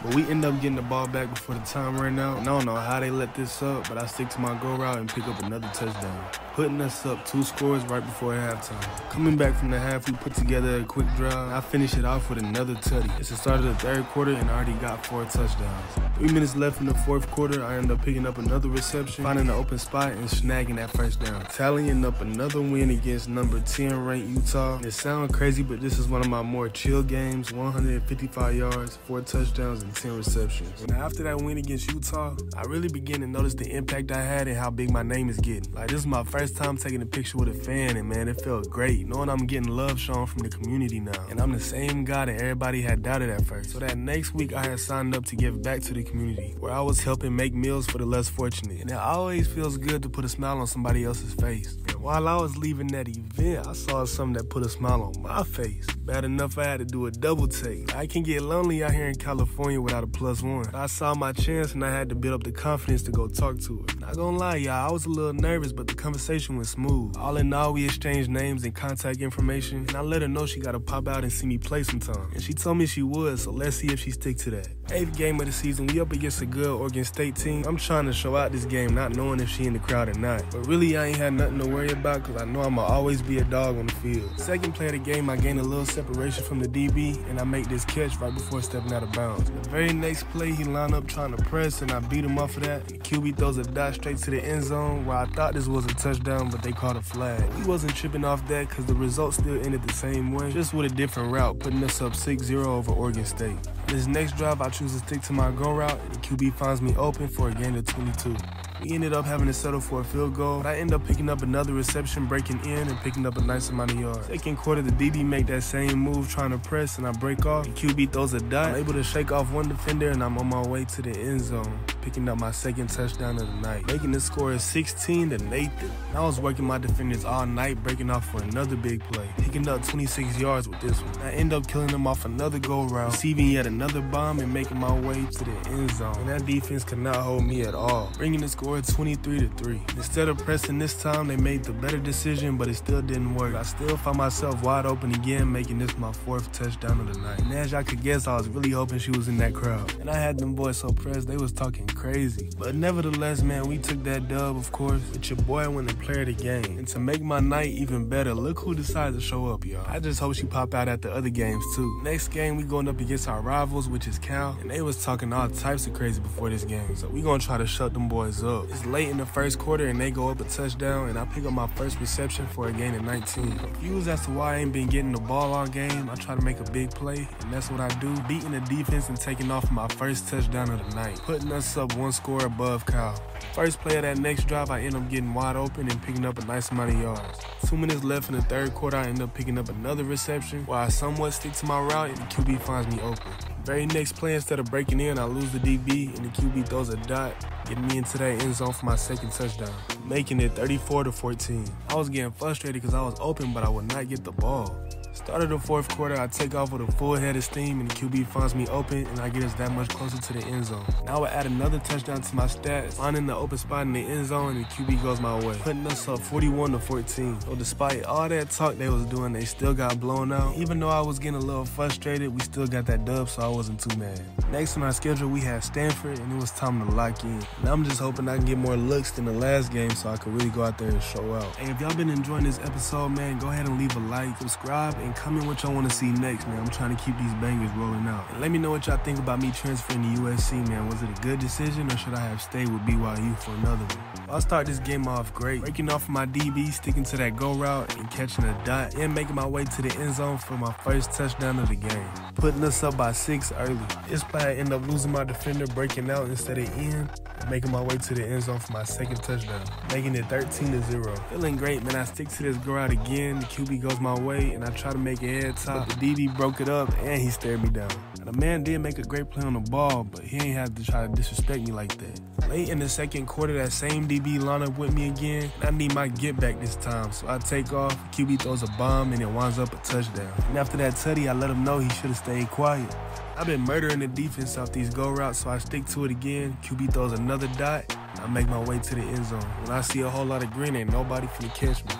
But we end up getting the ball back before the time ran out. And I don't know how they let this up, but I stick to my go route and pick up another touchdown, putting us up 2 scores right before halftime. Coming back from the half, we put together a quick drive. I finish it off with another tutty. It's the start of the third quarter, and I already got 4 touchdowns. 3 minutes left in the fourth quarter, I end up picking up another reception, finding an open spot, and snagging that first down, tallying up another win against number 10 ranked Utah. It sounds crazy, but this is one of my more chill games. 155 yards, 4 touchdowns, and 10 receptions. Now after that win against Utah, I really began to notice the impact I had and how big my name is getting. Like, this is my first time taking a picture with a fan, and man, it felt great knowing I'm getting love shown from the community now. And I'm the same guy that everybody had doubted at first. So that next week, I had signed up to give back to the community, where I was helping make meals for the less fortunate. And it always feels good to put a smile on somebody else's face. And while I was leaving that event, I saw something that put a smile on my face. Bad enough I had to do a double take. I can get lonely out here in California without a +1. I saw my chance and I had to build up the confidence to go talk to her. Not gonna lie, y'all, I was a little nervous, but the conversation went smooth. All in all, we exchanged names and contact information, and I let her know she gotta pop out and see me play sometime. And she told me she would, so let's see if she stick to that. 8th game of the season, we up against a good Oregon State team. I'm trying to show out this game, not knowing if she in the crowd or not. But really, I ain't had nothing to worry worry about because I know I'ma always be a dog on the field. Second play of the game, I gain a little separation from the DB, and I make this catch right before stepping out of bounds. The very next play, he lined up trying to press, and I beat him off of that. The QB throws a dot straight to the end zone, where I thought this was a touchdown, but they called a flag. We wasn't tripping off that because the result still ended the same way, just with a different route, putting us up 6-0 over Oregon State. This next drive, I choose to stick to my go route, and the QB finds me open for a gain of 22. We ended up having to settle for a field goal, but I end up picking up another reception, breaking in, and picking up a nice amount of yards. Second quarter, the DB make that same move, trying to press, and I break off. The QB throws a dot. I'm able to shake off one defender, and I'm on my way to the end zone, picking up my second touchdown of the night. Making the score is 16 to Nathan. And I was working my defenders all night, breaking off for another big play, picking up 26 yards with this one. I end up killing them off another go route, receiving yet another bomb, and making my way to the end zone. And that defense could not hold me at all, bringing the score 23 to 3. Instead of pressing this time, they made the better decision, but it still didn't work. I still found myself wide open again, making this my fourth touchdown of the night. And as y'all could guess, I was really hoping she was in that crowd. And I had them boys so pressed, they was talking crazy. But nevertheless, man, we took that dub, of course, with your boy when they played the game. And to make my night even better, look who decided to show up, y'all. I just hope she pop out at the other games, too. Next game, we going up against our rivals, which is Cal. And they was talking all types of crazy before this game. So we gonna try to shut them boys up. It's late in the first quarter, and they go up a touchdown, and I pick up my first reception for a gain of 19. Confused as to why I ain't been getting the ball all game, I try to make a big play, and that's what I do, beating the defense and taking off my first touchdown of the night, putting us up one score above Cal. First play of that next drive, I end up getting wide open and picking up a nice amount of yards. 2 minutes left in the third quarter, I end up picking up another reception, while I somewhat stick to my route, and the QB finds me open. Very next play, instead of breaking in, I lose the DB, and the QB throws a dot, getting me into that end zone for my second touchdown, making it 34 to 14. I was getting frustrated because I was open, but I would not get the ball. Start of the fourth quarter, I take off with a full head of steam, and the QB finds me open, and I get us that much closer to the end zone. Now I add another touchdown to my stats, finding the open spot in the end zone, and the QB goes my way, putting us up 41 to 14. So despite all that talk they was doing, they still got blown out. Even though I was getting a little frustrated, we still got that dub, so I wasn't too mad. Next on our schedule, we had Stanford, and it was time to lock in. And I'm just hoping I can get more looks than the last game so I can really go out there and show out. Hey, if y'all been enjoying this episode, man, go ahead and leave a like, subscribe, and comment what y'all want to see next, man. I'm trying to keep these bangers rolling out. And let me know what y'all think about me transferring to USC, man. Was it a good decision, or should I have stayed with BYU for another one? I'll start this game off great, breaking off my DB, sticking to that go route, and catching a dot, and making my way to the end zone for my first touchdown of the game, putting us up by 6 early. This play, I end up losing my defender, breaking out instead of in, and making my way to the end zone for my second touchdown, making it 13 to 0. Feeling great, man. I stick to this go route again. The QB goes my way, and I try to make a head top, but the DB broke it up, and he stared me down. And the man did make a great play on the ball, but he ain't had to try to disrespect me like that. Late in the second quarter, that same DB line up with me again, and I need my get back this time, so I take off. QB throws a bomb, and it winds up a touchdown. And after that tutty, I let him know he should have stayed quiet. I've been murdering the defense off these go routes, so I stick to it again. QB throws another dot, and I make my way to the end zone. When I see a whole lot of green, ain't nobody finna catch me.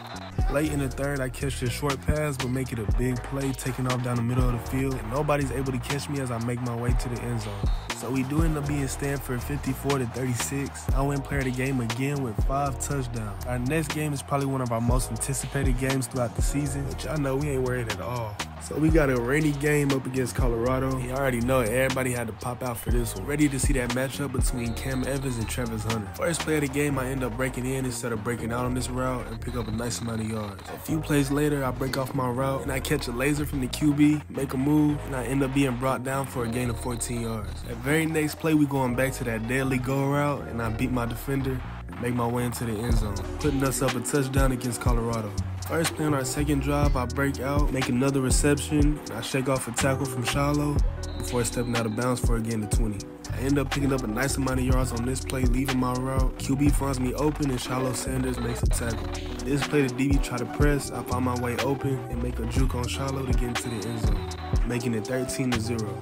Late in the third, I catch this short pass, but make it a big play, taking off down the middle of the field, and nobody's able to catch me as I make my way to the end zone. So we do end up being Stanford 54 to 36. I win player of the game again with 5 touchdowns. Our next game is probably one of our most anticipated games throughout the season, which I know we ain't worried at all. So we got a rainy game up against Colorado. You already know it. Everybody had to pop out for this one. Ready to see that matchup between Cam Evans and Travis Hunter. First play of the game, I end up breaking in instead of breaking out on this route and pick up a nice amount of yards. A few plays later, I break off my route and I catch a laser from the QB, make a move, and I end up being brought down for a gain of 14 yards. That very next play, we going back to that deadly go route, and I beat my defender and make my way into the end zone, putting us up a touchdown against Colorado. First play on our second drive, I break out, make another reception, and I shake off a tackle from Shiloh before stepping out of bounds for a gain of 20. I end up picking up a nice amount of yards on this play, leaving my route. QB finds me open, and Shiloh Sanders makes a tackle. This play, the DB try to press. I find my way open and make a juke on Shiloh to get into the end zone, making it 13 to 0.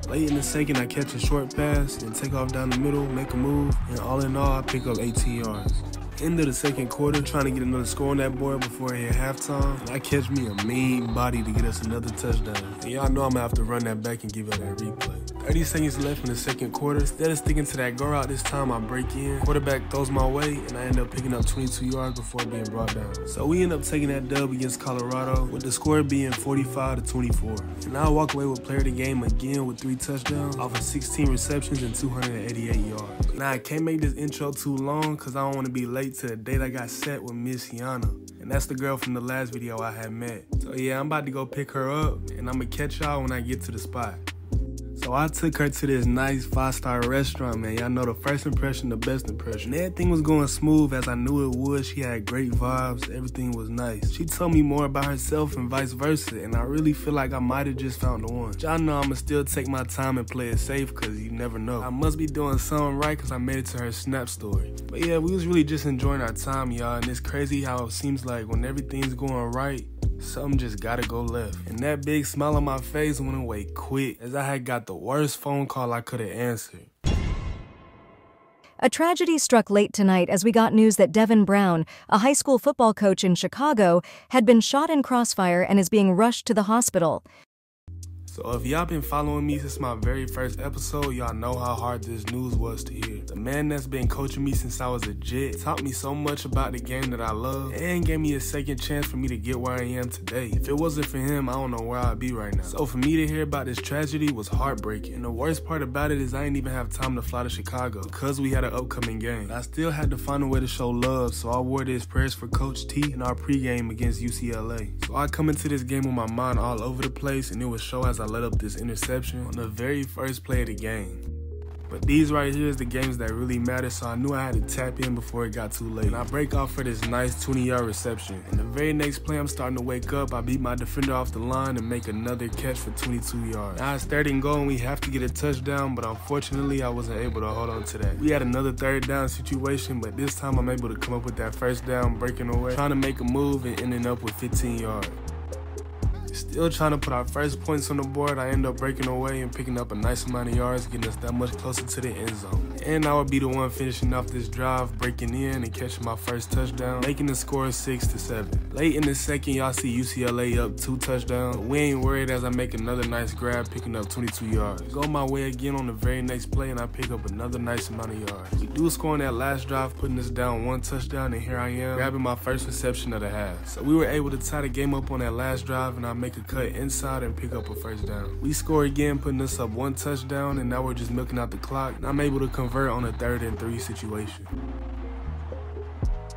Late in the second, I catch a short pass and take off down the middle, make a move, and all in all, I pick up 18 yards. End of the second quarter, trying to get another score on that board before it hit halftime, and I catch me a mean body to get us another touchdown. And y'all know I'm gonna have to run that back and give y'all that replay. 30 seconds left in the second quarter. Instead of sticking to that go route this time, I break in. Quarterback throws my way, and I end up picking up 22 yards before being brought down. So we end up taking that dub against Colorado, with the score being 45-24. And I walk away with player of the game again with 3 touchdowns off of 16 receptions and 288 yards. Now I can't make this intro too long because I don't want to be late to the date I got set with Miss Yana. And that's the girl from the last video I had met. So yeah, I'm about to go pick her up, and I'm gonna catch y'all when I get to the spot. So I took her to this nice 5-star restaurant, man. Y'all know the first impression, the best impression. And everything was going smooth as I knew it would. She had great vibes. Everything was nice. She told me more about herself and vice versa. And I really feel like I might have just found the one. Y'all know I'ma still take my time and play it safe because you never know. I must be doing something right because I made it to her Snap story. But yeah, we was really just enjoying our time, y'all. And it's crazy how it seems like when everything's going right, something just gotta go left. And that big smile on my face went away quick as I had got the worst phone call I could have answered. A tragedy struck late tonight as we got news that Devin Brown, a high school football coach in Chicago, had been shot in crossfire and is being rushed to the hospital. So if y'all been following me since my very first episode, y'all know how hard this news was to hear. The man that's been coaching me since I was a jet taught me so much about the game that I love and gave me a second chance for me to get where I am today. If it wasn't for him, I don't know where I'd be right now. So for me to hear about this tragedy was heartbreaking. And the worst part about it is I didn't even have time to fly to Chicago because we had an upcoming game. But I still had to find a way to show love, so I wore this prayers for Coach T in our pregame against UCLA. So I come into this game with my mind all over the place, and it would show as I let up this interception on the very first play of the game. But these right here is the games that really matter, so I knew I had to tap in before it got too late. And I break off for this nice 20-yard reception. And the very next play, I'm starting to wake up. I beat my defender off the line and make another catch for 22 yards. Now it's 3rd and goal, and we have to get a touchdown, but unfortunately, I wasn't able to hold on to that. We had another 3rd down situation, but this time I'm able to come up with that 1st down, breaking away, trying to make a move and ending up with 15 yards. Still trying to put our first points on the board, I end up breaking away and picking up a nice amount of yards, getting us that much closer to the end zone. And I would be the one finishing off this drive, breaking in and catching my first touchdown, making the score 6-7. Late in the second, y'all see UCLA up 2 touchdowns. But we ain't worried as I make another nice grab, picking up 22 yards. Go my way again on the very next play, and I pick up another nice amount of yards. We do score on that last drive, putting us down 1 touchdown, and here I am, grabbing my first reception of the half. So we were able to tie the game up on that last drive, and I make a cut inside and pick up a 1st down. We score again, putting us up 1 touchdown, and now we're just milking out the clock, and I'm able to convert on a 3rd and 3 situation.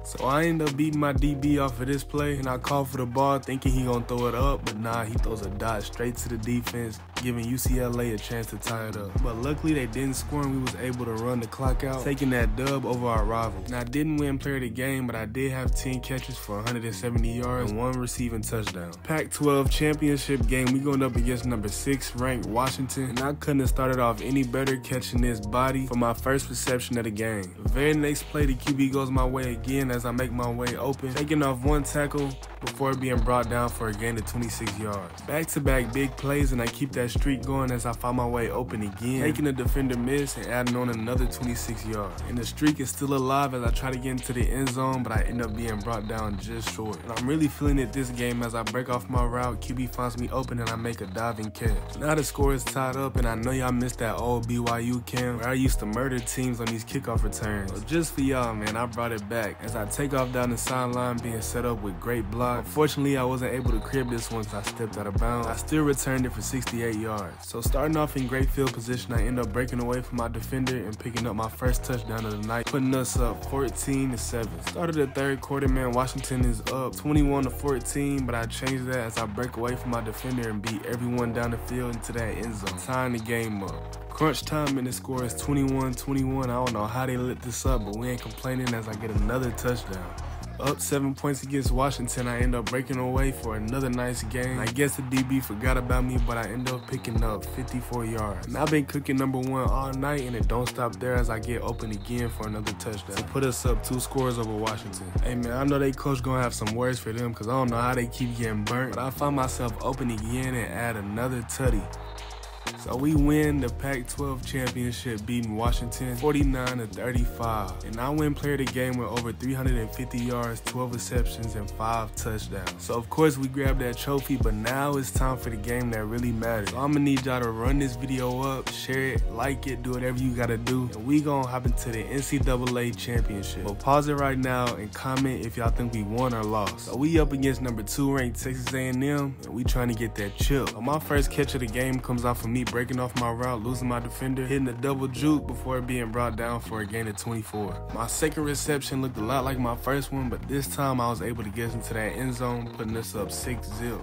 So I end up beating my DB off of this play, and I call for the ball thinking he gonna throw it up, but nah, he throws a dot straight to the defense, giving UCLA a chance to tie it up. But luckily they didn't score, and we was able to run the clock out, taking that dub over our rival. And I didn't win player of the game, but I did have 10 catches for 170 yards and 1 receiving touchdown. Pac-12 championship game, we going up against number 6 ranked Washington, and I couldn't have started off any better catching this body for my first reception of the game. The very next play, the QB goes my way again as I make my way open, taking off 1 tackle before being brought down for a gain of 26 yards. Back-to-back big plays, and I keep that streak going as I find my way open again, making the defender miss and adding on another 26 yards. And the streak is still alive as I try to get into the end zone, but I end up being brought down just short. And I'm really feeling it this game as I break off my route, QB finds me open, and I make a diving catch. Now the score is tied up, and I know y'all missed that old BYU camp where I used to murder teams on these kickoff returns. So just for y'all, man, I brought it back as I take off down the sideline, being set up with great block. Unfortunately, I wasn't able to crib this one because I stepped out of bounds. I still returned it for 68 yards. So starting off in great field position, I end up breaking away from my defender and picking up my first touchdown of the night, putting us up 14-7. Started the 3rd quarter, man, Washington is up 21-14, but I changed that as I break away from my defender and beat everyone down the field into that end zone, tying the game up. Crunch time, and the score is 21-21. I don't know how they lit this up, but we ain't complaining as I get another touchdown. Up 7 points against Washington, I end up breaking away for another nice game. I guess the DB forgot about me, but I end up picking up 54 yards. And I've been cooking number 1 all night, and it don't stop there as I get open again for another touchdown to put us up 2 scores over Washington. Hey man, I know they coach gonna have some words for them because I don't know how they keep getting burnt, but I find myself open again and add another tutty. So we win the Pac-12 championship, beating Washington 49-35. And I win player of the game with over 350 yards, 12 receptions, and 5 touchdowns. So of course we grabbed that trophy, but now it's time for the game that really matters. So I'm gonna need y'all to run this video up, share it, like it, do whatever you gotta do, and we gonna hop into the NCAA championship. But pause it right now and comment if y'all think we won or lost. So we up against number 2 ranked Texas A&M, and we trying to get that chip. So my first catch of the game comes off of me breaking off my route, losing my defender, hitting a double juke before being brought down for a gain of 24. My second reception looked a lot like my first one, but this time I was able to get into that end zone, putting us up 6-0.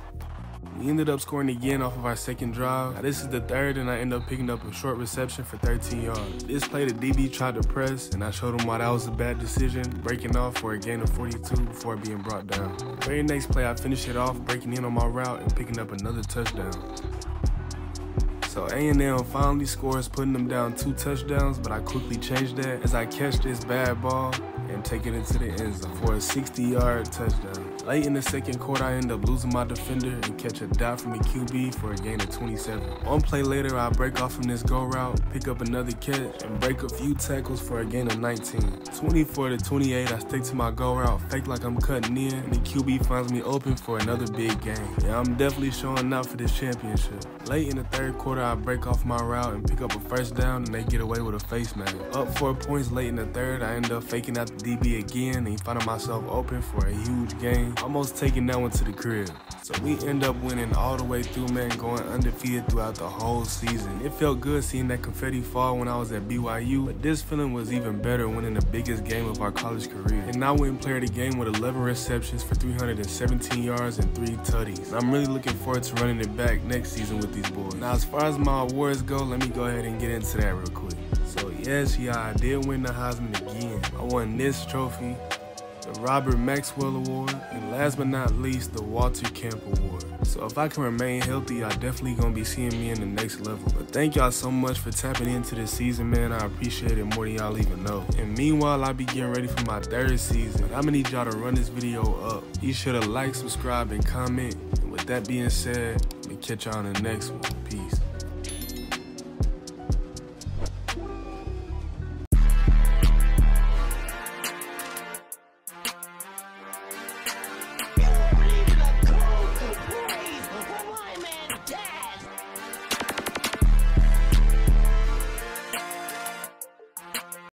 We ended up scoring again off of our second drive. Now this is the third, and I ended up picking up a short reception for 13 yards. This play, the DB tried to press, and I showed him why that was a bad decision, breaking off for a gain of 42 before being brought down. The very next play, I finished it off, breaking in on my route and picking up another touchdown. So A&M finally scores, putting them down 2 touchdowns, but I quickly changed that as I catch this bad ball and take it into the end zone for a 60-yard touchdown. Late in the second quarter, I end up losing my defender and catch a dot from the QB for a gain of 27. One play later, I break off from this go route, pick up another catch, and break a few tackles for a gain of 19. 24-28, I stick to my go route, fake like I'm cutting in, and the QB finds me open for another big game. Yeah, I'm definitely showing out for this championship. Late in the third quarter, I break off my route and pick up a first down, and they get away with a face mask. Up 4 points late in the third, I end up faking out the DB again and finding myself open for a huge game, almost taking that one to the crib. So we end up winning all the way through, man, going undefeated throughout the whole season. It felt good seeing that confetti fall when I was at BYU, but this feeling was even better winning the biggest game of our college career. And I went player of the game with 11 receptions for 317 yards and 3 tutties. And I'm really looking forward to running it back next season with these boys. Now, as far as my awards go, let me go ahead and get into that real quick. So yes, I did win the Heisman again. I won this trophy, the Robert Maxwell Award, and last but not least, the Walter Camp Award. So if I can remain healthy, y'all definitely gonna be seeing me in the next level. But thank y'all so much for tapping into this season, man. I appreciate it more than y'all even know. And meanwhile, I'll be getting ready for my 3rd season. I'm gonna need y'all to run this video up. Be sure to like, subscribe, and comment. And with that being said, let me catch y'all on the next one. Peace.